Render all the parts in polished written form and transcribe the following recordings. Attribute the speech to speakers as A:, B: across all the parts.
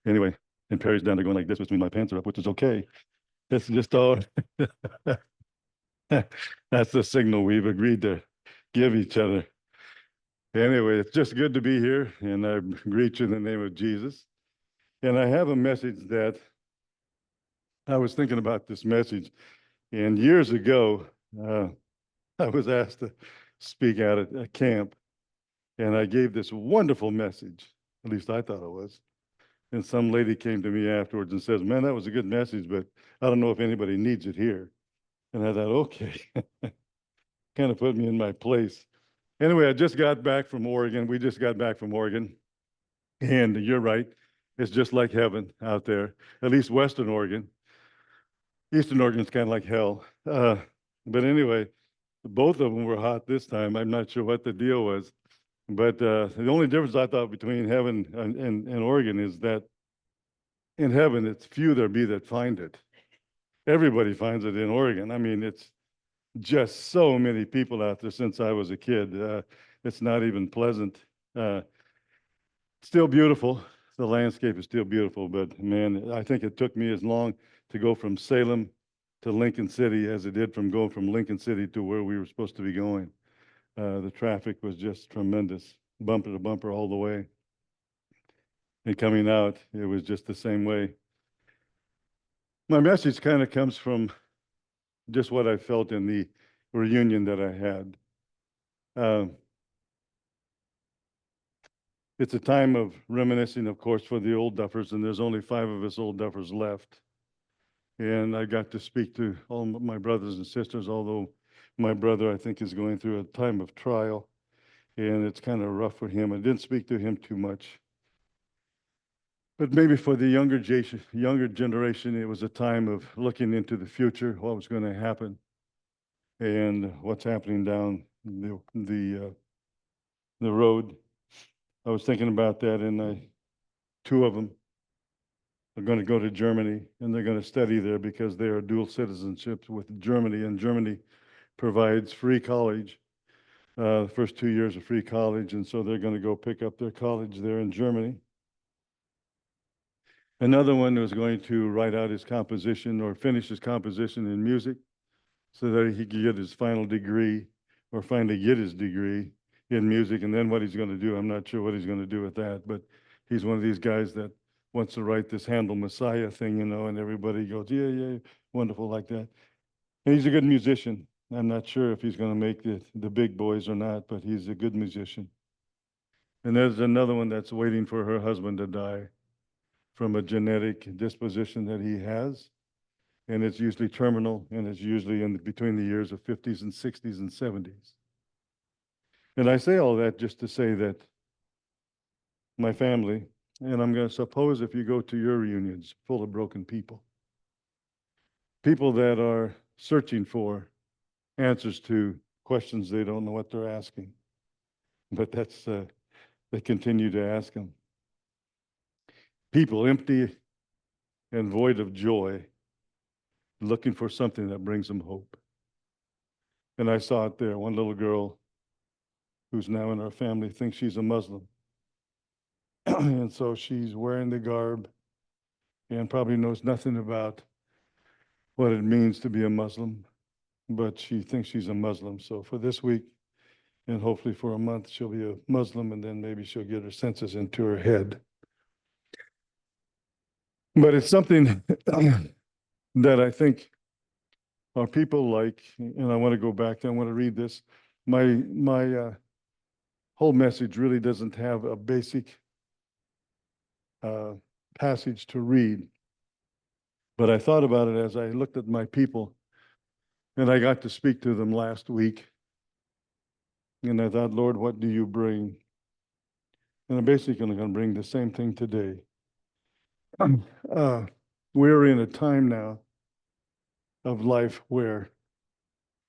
A: Anyway, and Perry's down there going like this, which means my pants are up, which is okay. That's just all. That's the signal we've agreed to give each other. Anyway, it's just good to be here, and I greet you in the name of Jesus. And I have a message that I was thinking about this message, and years ago, I was asked to speak out at a camp, and I gave this wonderful message. At least I thought it was. And some lady came to me afterwards and says, "Man, that was a good message, but I don't know if anybody needs it here." And I thought, okay, kind of put me in my place. Anyway, I just got back from Oregon. We just got back from Oregon. And you're right. It's just like heaven out there, at least Western Oregon. Eastern Oregon's kind of like hell. But anyway, both of them were hot this time. I'm not sure what the deal was. But the only difference I thought between heaven and Oregon is that in heaven, it's few there be that find it. Everybody finds it in Oregon. I mean, it's just so many people out there since I was a kid. It's not even pleasant. Still beautiful. The landscape is still beautiful, but man, I think it took me as long to go from Salem to Lincoln City as it did from going from Lincoln City to where we were supposed to be going. The traffic was just tremendous, bumper to bumper all the way. And coming out, it was just the same way. My message kind of comes from just what I felt in the reunion that I had. It's a time of reminiscing, of course, for the old duffers, and there's only 5 of us old duffers left. And I got to speak to all my brothers and sisters, although my brother, I think, is going through a time of trial, and it's kind of rough for him. I didn't speak to him too much. But maybe for the younger generation, it was a time of looking into the future, what was going to happen, and what's happening down the road. I was thinking about that, and 2 of them are going to go to Germany, and they're going to study there because they are dual citizenships with Germany, and Germany provides free college, the first 2 years of free college, and so they're going to go pick up their college there in Germany. Another one was going to write out his composition or finish his composition in music so that he could get his final degree or finally get his degree in music. And then what he's going to do, I'm not sure what he's going to do with that, but he's one of these guys that wants to write this Handel Messiah thing, you know, and everybody goes, yeah, yeah, wonderful like that. And he's a good musician. I'm not sure if he's going to make the big boys or not, but he's a good musician. And there's another one that's waiting for her husband to die from a genetic disposition that he has. And it's usually terminal, and it's usually between the years of 50s and 60s and 70s. And I say all that just to say that my family, and I'm going to suppose if you go to your reunions, full of broken people, people that are searching for answers to questions they don't know what they're asking, but they continue to ask them. People empty and void of joy, looking for something that brings them hope. And I saw it there. One little girl who's now in our family thinks she's a Muslim. And so she's wearing the garb and probably knows nothing about what it means to be a Muslim, but she thinks she's a Muslim. So for this week, and hopefully for a month, she'll be a Muslim, and then maybe she'll get her senses into her head. But it's something that I think our people like, and I want to go back, I want to read this. My whole message really doesn't have a basic passage to read, but I thought about it as I looked at my people, and I got to speak to them last week. And I thought, Lord, what do you bring? And I'm basically going to bring the same thing today. We're in a time now of life where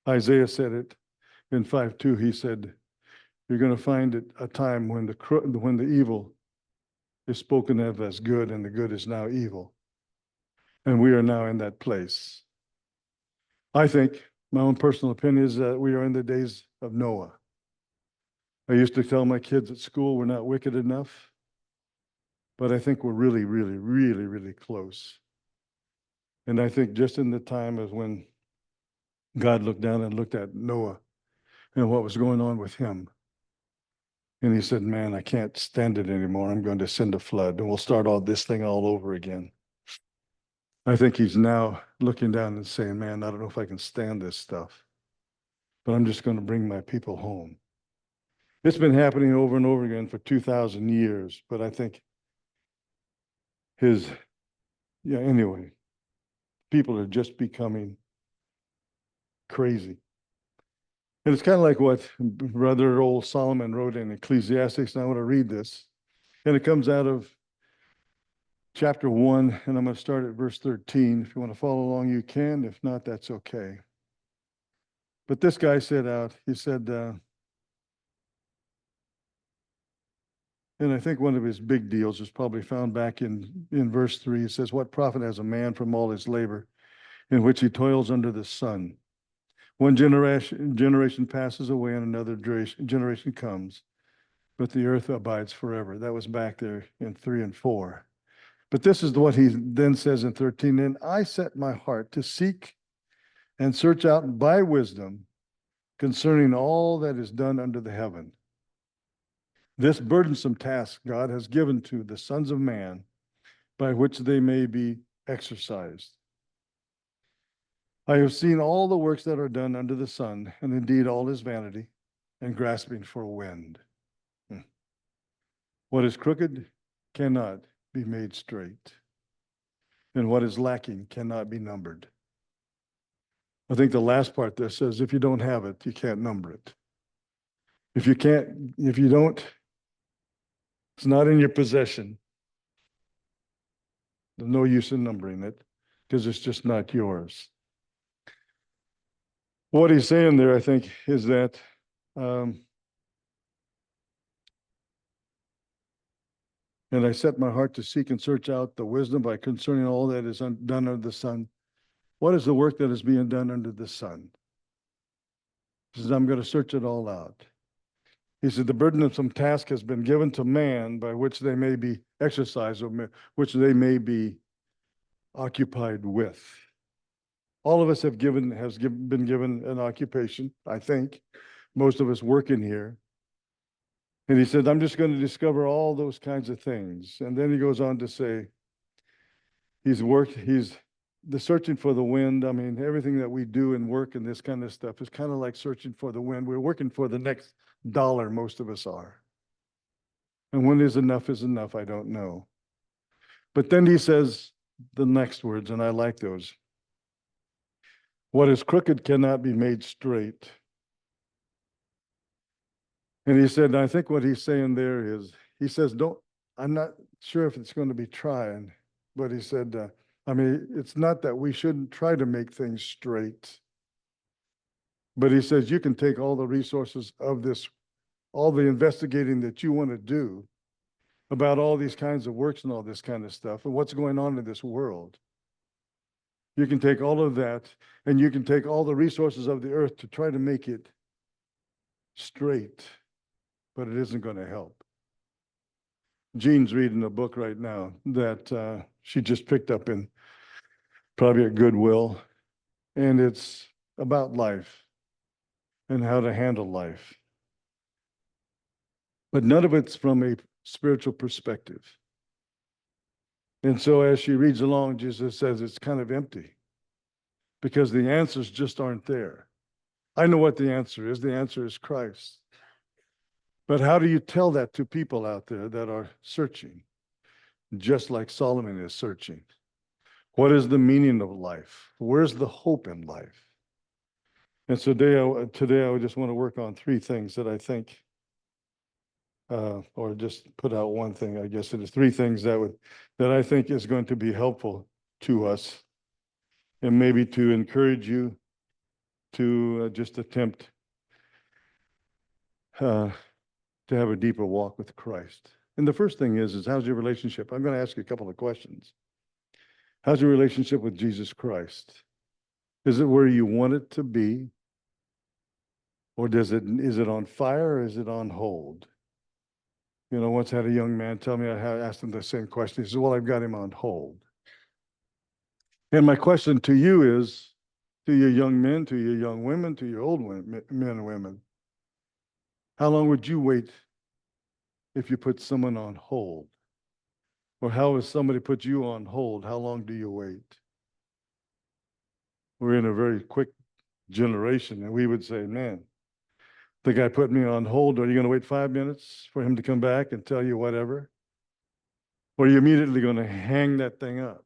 A: Isaiah said it in 5:2. He said, "You're going to find it a time when the evil is spoken of as good, and the good is now evil." And we are now in that place. I think my own personal opinion is that we are in the days of Noah. I used to tell my kids at school, we're not wicked enough. but I think we're really, really, really, really close. And I think just in the time of when God looked down and looked at Noah and what was going on with him, and he said, man, I can't stand it anymore. I'm going to send a flood and we'll start all this thing all over again. I think he's now looking down and saying, man, I don't know if I can stand this stuff, but I'm just going to bring my people home. It's been happening over and over again for 2,000 years, but I think anyway, people are just becoming crazy. And it's kind of like what Brother Old Solomon wrote in Ecclesiastes, and I want to read this. And it comes out of chapter 1, and I'm going to start at verse 13. If you want to follow along, you can. If not, that's okay. But this guy he said, and I think one of his big deals is probably found back in verse 3. It says, what profit has a man from all his labor in which he toils under the sun? One generation passes away and another generation comes, but the earth abides forever. That was back there in 3 and 4. But this is what he then says in 13. And I set my heart to seek and search out by wisdom concerning all that is done under the heaven. This burdensome task God has given to the sons of man by which they may be exercised. I have seen all the works that are done under the sun, and indeed all is vanity and grasping for wind. What is crooked cannot be made straight, and what is lacking cannot be numbered. I think the last part there says, if you don't have it, you can't number it. If you don't, it's not in your possession, there's no use in numbering it because it's just not yours. What he's saying there, I think, is that and I set my heart to seek and search out the wisdom by concerning all that is done under the sun. What is the work that is being done under the sun? He says, I'm going to search it all out. He said, the burden of some task has been given to man by which they may be exercised, or which they may be occupied with. All of us been given an occupation, I think. Most of us working here. And he said, I'm just going to discover all those kinds of things. And then he goes on to say, he's the searching for the wind. I mean, everything that we do and work and this kind of stuff is kind of like searching for the wind. We're working for the next dollar, most of us are. And when is enough, I don't know. But then he says the next words, and I like those. What is crooked cannot be made straight. And he said, I think what he's saying there is, he says, I'm not sure if it's going to be trying, but he said, it's not that we shouldn't try to make things straight. But he says, you can take all the resources of this, all the investigating that you want to do about all these kinds of works and all this kind of stuff and what's going on in this world. You can take all of that and you can take all the resources of the earth to try to make it straight, but it isn't going to help. Jean's reading a book right now that she just picked up in probably at Goodwill, and it's about life and how to handle life. But none of it's from a spiritual perspective. And so as she reads along, Jesus says it's kind of empty because the answers just aren't there. I know what the answer is. The answer is Christ. But how do you tell that to people out there that are searching, just like Solomon is searching? What is the meaning of life? Where's the hope in life? And so today I just want to work on 3 things that I think, or just put out one thing, I guess it is 3 things that I think is going to be helpful to us and maybe to encourage you to just attempt to have a deeper walk with Christ. And the first thing is how's your relationship? I'm going to ask you a couple of questions. How's your relationship with Jesus Christ? Is it where you want it to be? Or is it on fire or is it on hold? You know, once had a young man tell me, I asked him the same question. He said, well, I've got him on hold. And my question to you is, to your young men, to your young women, to your old men and women, how long would you wait if you put someone on hold? Or how if somebody put you on hold, how long do you wait? We're in a very quick generation, and we would say, man, the guy put me on hold. Are you going to wait 5 minutes for him to come back and tell you whatever? Or are you immediately going to hang that thing up?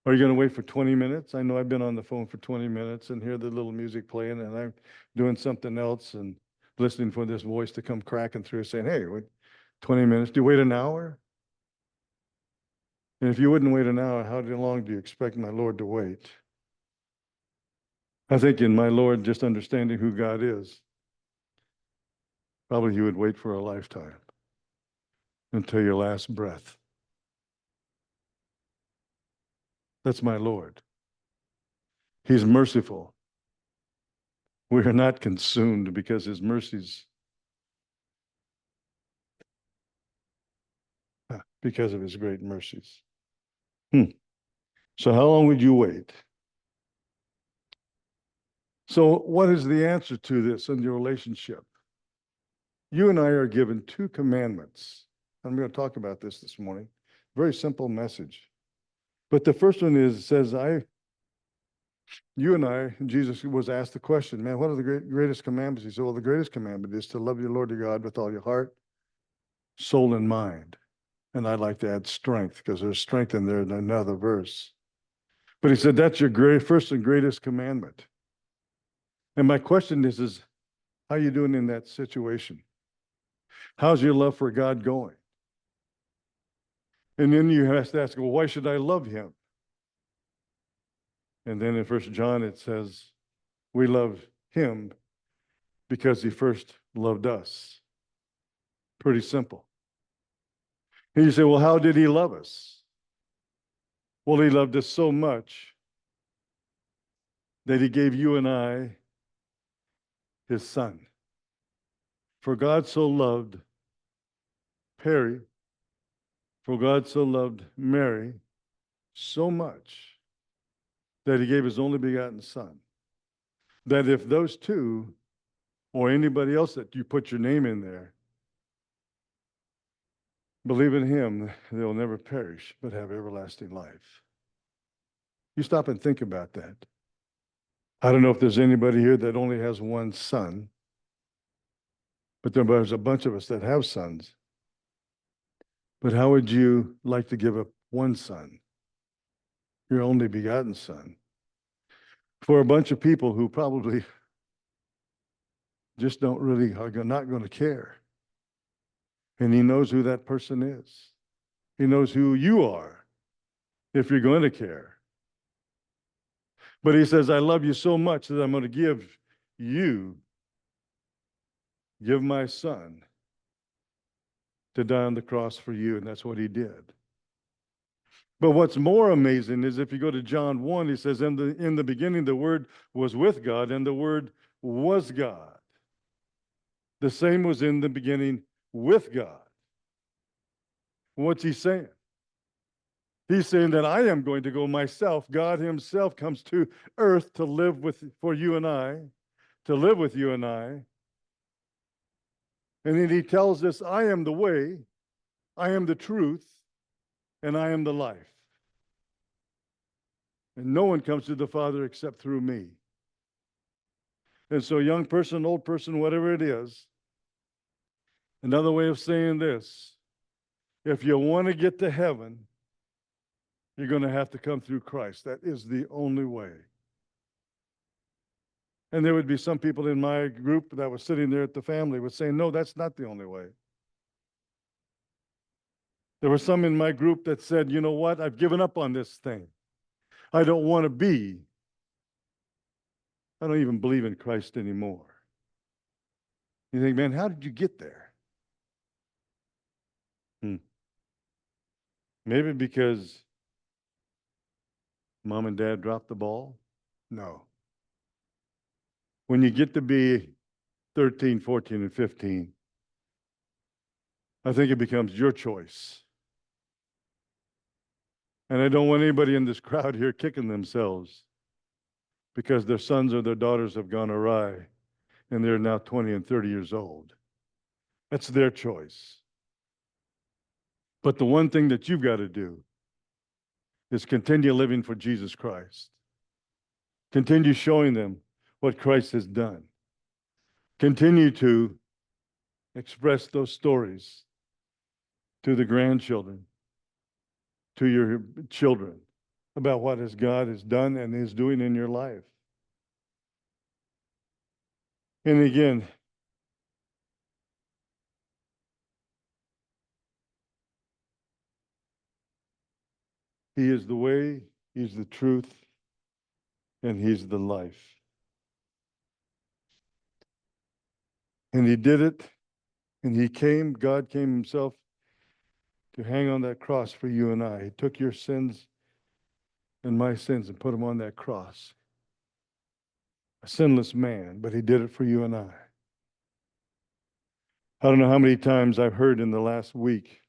A: Are you going to wait for 20 minutes? I know I've been on the phone for 20 minutes and hear the little music playing, and I'm doing something else and listening for this voice to come cracking through saying, hey, wait 20 minutes. Do you wait an hour? And if you wouldn't wait an hour, how long do you expect my Lord to wait? I think in my Lord, just understanding who God is, probably he would wait for a lifetime until your last breath. That's my Lord. He's merciful. We are not consumed because his mercies, because of his great mercies. So how long would you wait? So what is the answer to this in your relationship? You and I are given 2 commandments. I'm going to talk about this morning. Very simple message. But the first one is, it says, you and I, Jesus was asked the question, man, what are the greatest commandments? He said, well, the greatest commandment is to love your Lord your God with all your heart, soul, and mind. And I'd like to add strength, because there's strength in there in another verse. But he said, that's your first and greatest commandment. And my question is how are you doing in that situation? How's your love for God going? And then you have to ask, well, why should I love him? And then in 1 John, it says, we love him because he first loved us. Pretty simple. And you say, well, how did he love us? Well, he loved us so much that he gave you and I his son. For God so loved Perry, for God so loved Mary so much that he gave his only begotten son. That if those two, or anybody else that you put your name in there, believe in him, they'll never perish, but have everlasting life. You stop and think about that. I don't know if there's anybody here that only has one son, but there's a bunch of us that have sons. But how would you like to give up one son, your only begotten son, for a bunch of people who probably just don't really, are not going to care? And he knows who that person is. He knows who you are, if you're going to care. But he says, I love you so much that I'm going to give my son to die on the cross for you. And that's what he did. But what's more amazing is if you go to John 1, he says, in the beginning, the Word was with God, and the Word was God. The same was in the beginning with God. What's he saying? He's saying that I am going to go myself. God himself comes to earth to live for you and I, to live with you and I. And then he tells us, I am the way, I am the truth, and I am the life. And no one comes to the Father except through me. And so, young person, old person, whatever it is, another way of saying this, if you want to get to heaven, you're going to have to come through Christ. That is the only way. And there would be some people in my group that was sitting there at the family would say, no, that's not the only way. There were some in my group that said, you know what, I've given up on this thing. I don't want to be. I don't even believe in Christ anymore. You think, man, how did you get there? Maybe because mom and dad dropped the ball? No. When you get to be 13, 14, and 15, I think it becomes your choice. And I don't want anybody in this crowd here kicking themselves because their sons or their daughters have gone awry and they're now 20 and 30 years old. That's their choice. But the one thing that you've got to do is continue living for Jesus Christ. Continue showing them what Christ has done. Continue to express those stories to the grandchildren, to your children, about what God has done and is doing in your life. And again, He is the way, He's the truth, and He's the life. And He did it, and He came, God came Himself to hang on that cross for you and I. He took your sins and my sins and put them on that cross. A sinless man, but He did it for you and I. I don't know how many times I've heard in the last week,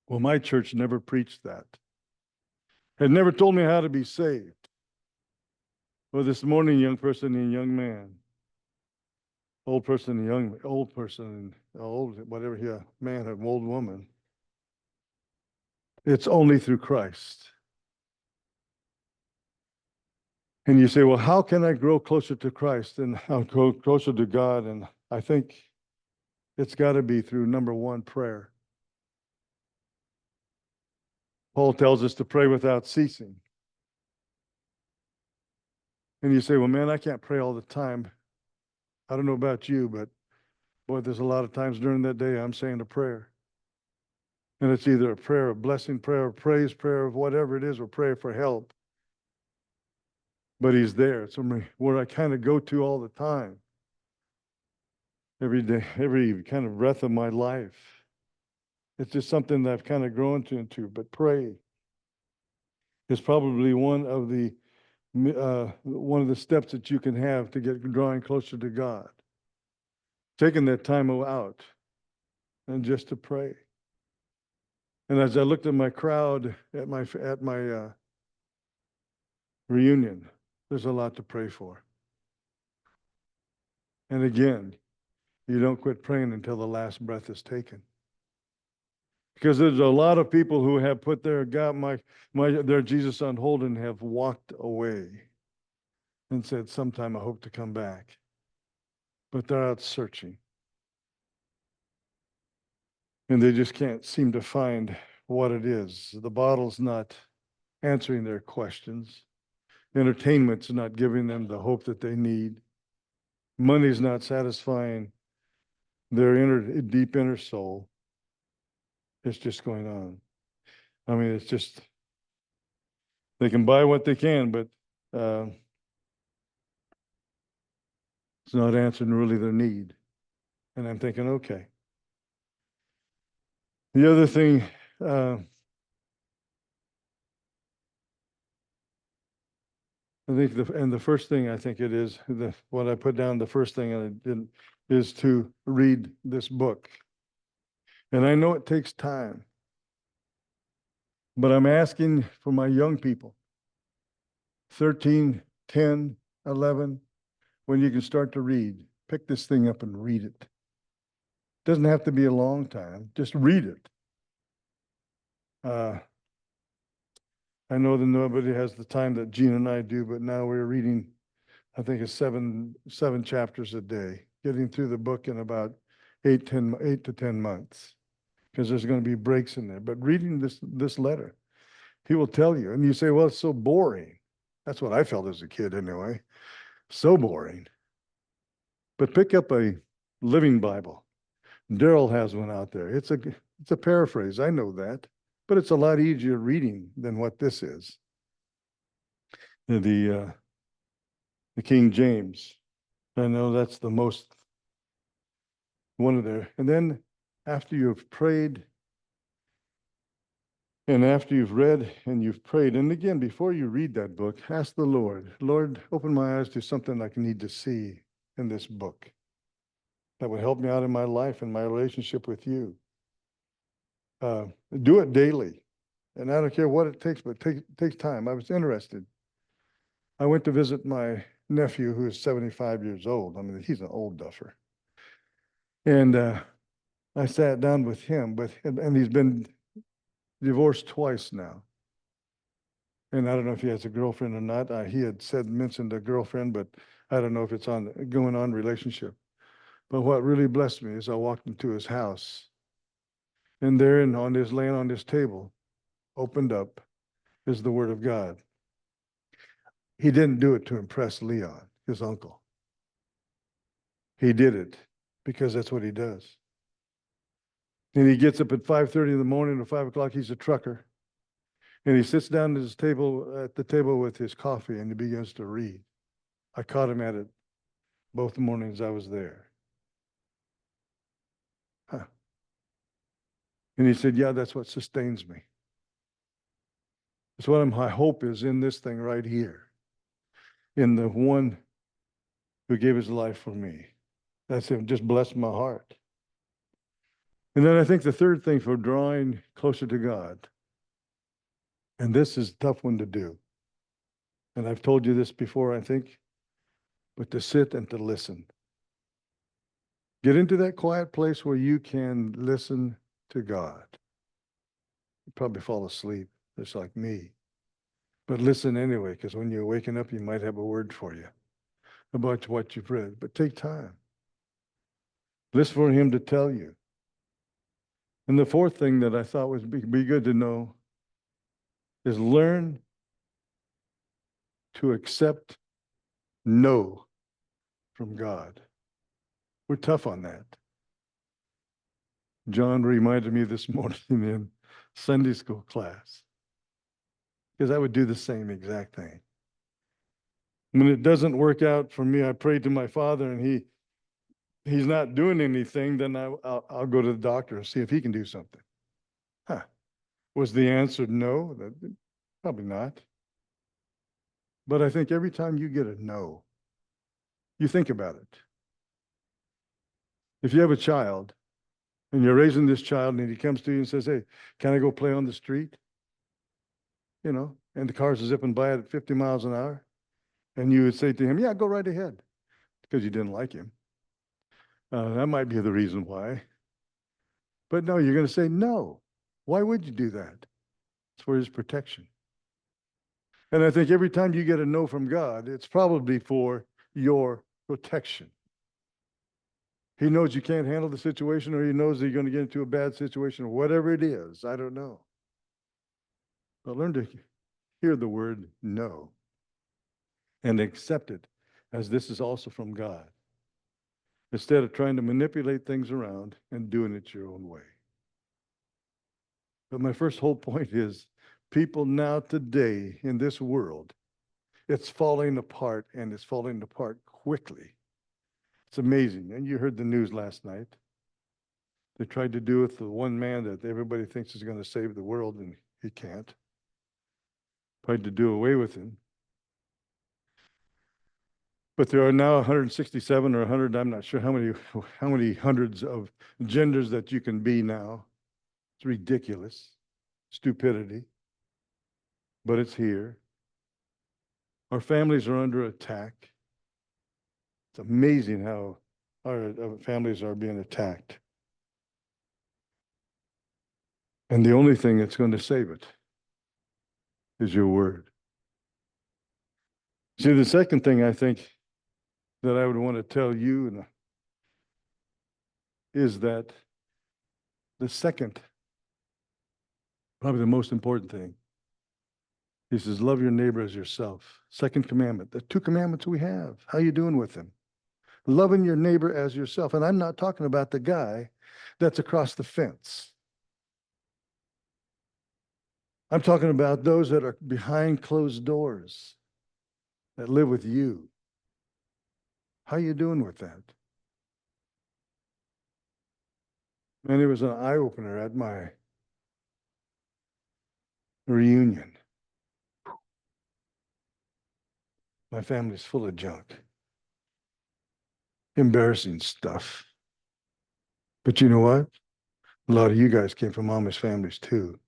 A: well, my church never preached that. Had never told me how to be saved. Well, this morning, young person and young man, old person and young, old person and old, whatever, yeah, man and old woman. It's only through Christ. And you say, well, how can I grow closer to Christ and how grow closer to God? And I think it's got to be through, number one, prayer. Paul tells us to pray without ceasing. And you say, well, man, I can't pray all the time. I don't know about you, but boy, there's a lot of times during that day I'm saying a prayer. And it's either a prayer of blessing, prayer of praise, prayer of whatever it is, or prayer for help. But He's there. It's where I kind of go to all the time. Every day, every kind of breath of my life. It's just something that I've kind of grown into. But pray is probably one of the steps that you can have to get drawing closer to God. Taking that time out and just to pray. And as I looked at my crowd at my reunion, there's a lot to pray for. And again, you don't quit praying until the last breath is taken. Because there's a lot of people who have put their Jesus on hold and have walked away and said, sometime I hope to come back. But they're out searching. And they just can't seem to find what it is. The bottle's not answering their questions. Entertainment's not giving them the hope that they need. Money's not satisfying their deep inner soul. It's just going on. I mean, it's just, they can buy what they can, but it's not answering really their need. And I'm thinking, okay. The other thing, I think the first thing I think it is, what I put down, the first thing I did is to read this book. And I know it takes time, but I'm asking for my young people, 13, 10, 11, when you can start to read, pick this thing up and read it. Doesn't have to be a long time, just read it. I know that nobody has the time that Gene and I do, but now we're reading, I think it's seven chapters a day, getting through the book in about 8 to 10 months, because there's going to be breaks in there. But reading this letter, he will tell you, and you say, well, it's so boring. That's what I felt as a kid anyway. So boring. But pick up a Living Bible. Daryl has one out there. It's a paraphrase. I know that. But it's a lot easier reading than what this is. The King James. I know that's the most one of there. And then after you've prayed and after you've read and you've prayed, and again, before you read that book, ask the Lord, open my eyes to something I need to see in this book. that would help me out in my life and my relationship with you. Do it daily. And I don't care what it takes, but it takes time. I was interested. I went to visit my nephew, who is 75 years old. I mean, he's an old duffer. And I sat down with him, and he's been divorced twice now. And I don't know if he has a girlfriend or not. He had mentioned a girlfriend, but I don't know if it's going on relationship. But what really blessed me is I walked into his house, and there and laying on this table, opened up, is the Word of God. He didn't do it to impress Leon, his uncle. He did it because that's what he does. And he gets up at 5:30 in the morning or 5 o'clock. He's a trucker. And he sits down at the table with his coffee, and he begins to read. I caught him at it both mornings I was there. Huh. And he said, yeah, that's what sustains me. That's what my hope is in this thing right here, in the one who gave his life for me. That's him. Just blessed my heart. And then I think the third thing for drawing closer to God, and this is a tough one to do, and I've told you this before, I think, but to sit and to listen. Get into that quiet place where you can listen to God. You probably fall asleep, just like me. But listen anyway, because when you're waking up, you might have a word for you about what you've read. But take time. Listen for him to tell you. And the fourth thing that I thought would be good to know is learn to accept no from God. We're tough on that. John reminded me this morning in Sunday school class, because I would do the same exact thing. When it doesn't work out for me, I pray to my Father, and he's not doing anything, then I'll go to the doctor and see if he can do something. Huh. Was the answer no? Probably not. But I think every time you get a no, you think about it. If you have a child and you're raising this child and he comes to you and says, hey, can I go play on the street? You know, and the cars are zipping by at 50 miles an hour. And you would say to him, yeah, go right ahead, because you didn't like him. That might be the reason why. But no, you're going to say no. Why would you do that? It's for his protection. And I think every time you get a no from God, it's probably for your protection. He knows you can't handle the situation, or he knows that you're going to get into a bad situation, or whatever it is. I don't know. But learn to hear the word no and accept it as this is also from God, instead of trying to manipulate things around and doing it your own way. But my first whole point is, people now today in this world, it's falling apart, and it's falling apart quickly. It's amazing. And you heard the news last night. They tried to do with the one man that everybody thinks is going to save the world, and he can't. Tried to do away with him. But there are now 167 or 100, I'm not sure how many hundreds of genders that you can be now. It's ridiculous. Stupidity. But it's here. Our families are under attack. It's amazing how our families are being attacked. And the only thing that's going to save it is your word. See, the second thing I think that I would want to tell you is that the second, probably the most important thing, he says, love your neighbor as yourself. Second commandment. The two commandments we have. How you doing with them? Loving your neighbor as yourself. And I'm not talking about the guy that's across the fence. I'm talking about those that are behind closed doors, that live with you. How you doing with that? And it was an eye-opener at my reunion. My family's full of junk. Embarrassing stuff.
B: But you know what? A lot of you guys came from Amish families too.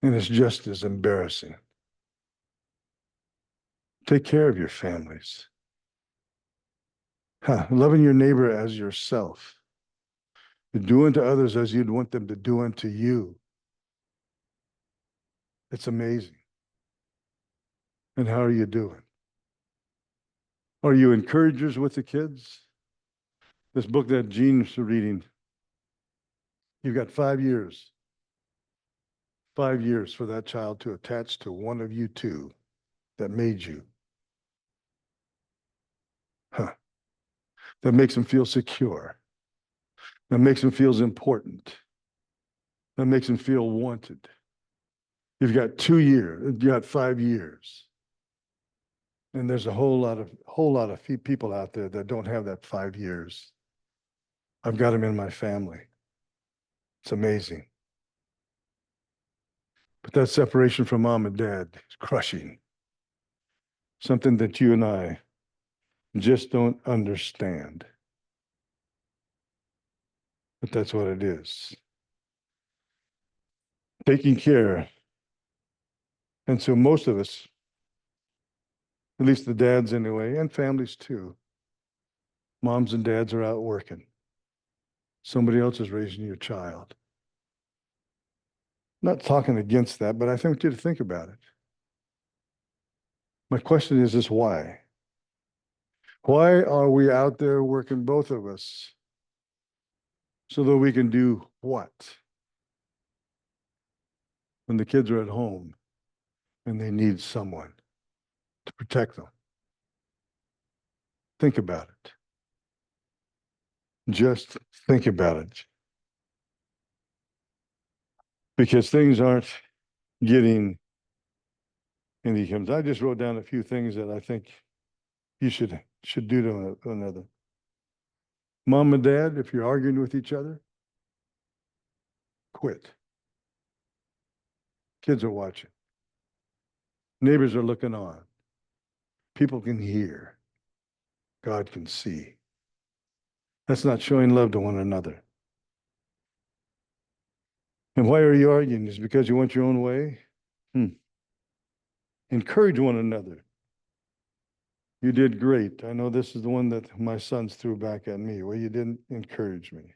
B: And it's just as embarrassing. Take care of your families. Loving your neighbor as yourself. Do unto others as you'd want them to do unto you. It's amazing. And how are you doing? Are you encouragers with the kids? This book that Gene's reading, you've got 5 years. 5 years for that child to attach to one of you two that made you. That makes them feel secure. That makes them feel important. That makes them feel wanted. You've got 2 years, you got 5 years. And there's a whole lot of people out there that don't have that 5 years. I've got them in my family. It's amazing. But that separation from mom and dad is crushing. Something that you and I just don't understand. But that's what it is. Taking care. And so most of us, at least the dads anyway, and families too, moms and dads are out working. Somebody else is raising your child. Not talking against that, but I want you to think about it. My question is why? Why are we out there working, both of us, so that we can do what? When the kids are at home and they need someone to protect them. Think about it. Just think about it. Because things aren't getting any comes. I just wrote down a few things that I think you should do to another. Mom and dad, if you're arguing with each other, quit. Kids are watching. Neighbors are looking on. People can hear. God can see. That's not showing love to one another. And why are you arguing? Is it because you want your own way? Encourage one another. You did great. I know this is the one that my sons threw back at me. Well, you didn't encourage me.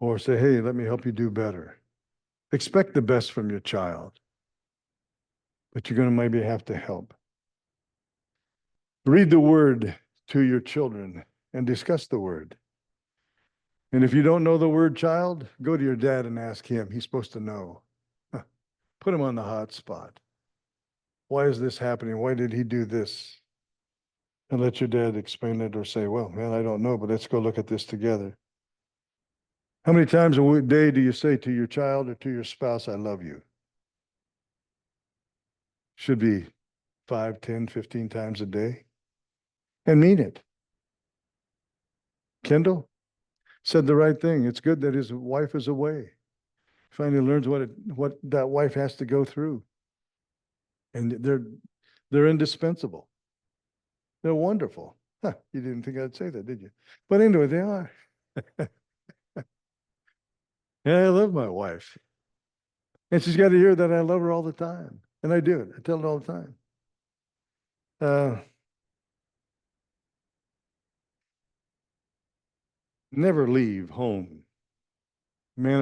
B: Or say, hey, let me help you do better. Expect the best from your child, but you're going to maybe have to help. Read the word to your children and discuss the word. And if you don't know the word, child, go to your dad and ask him. He's supposed to know. Put him on the hot spot. Why is this happening? Why did he do this? And let your dad explain it or say, well, man, I don't know, but let's go look at this together. How many times a day do you say to your child or to your spouse, I love you? Should be 5, 10, 15 times a day. And mean it. Kendall said the right thing. It's good that his wife is away. Finally learns what that wife has to go through. And they're indispensable. They're wonderful. You didn't think I'd say that, did you? But anyway, they are. And I love my wife. And she's got to hear that I love her all the time. And I do it. I tell her all the time. Never leave home. Man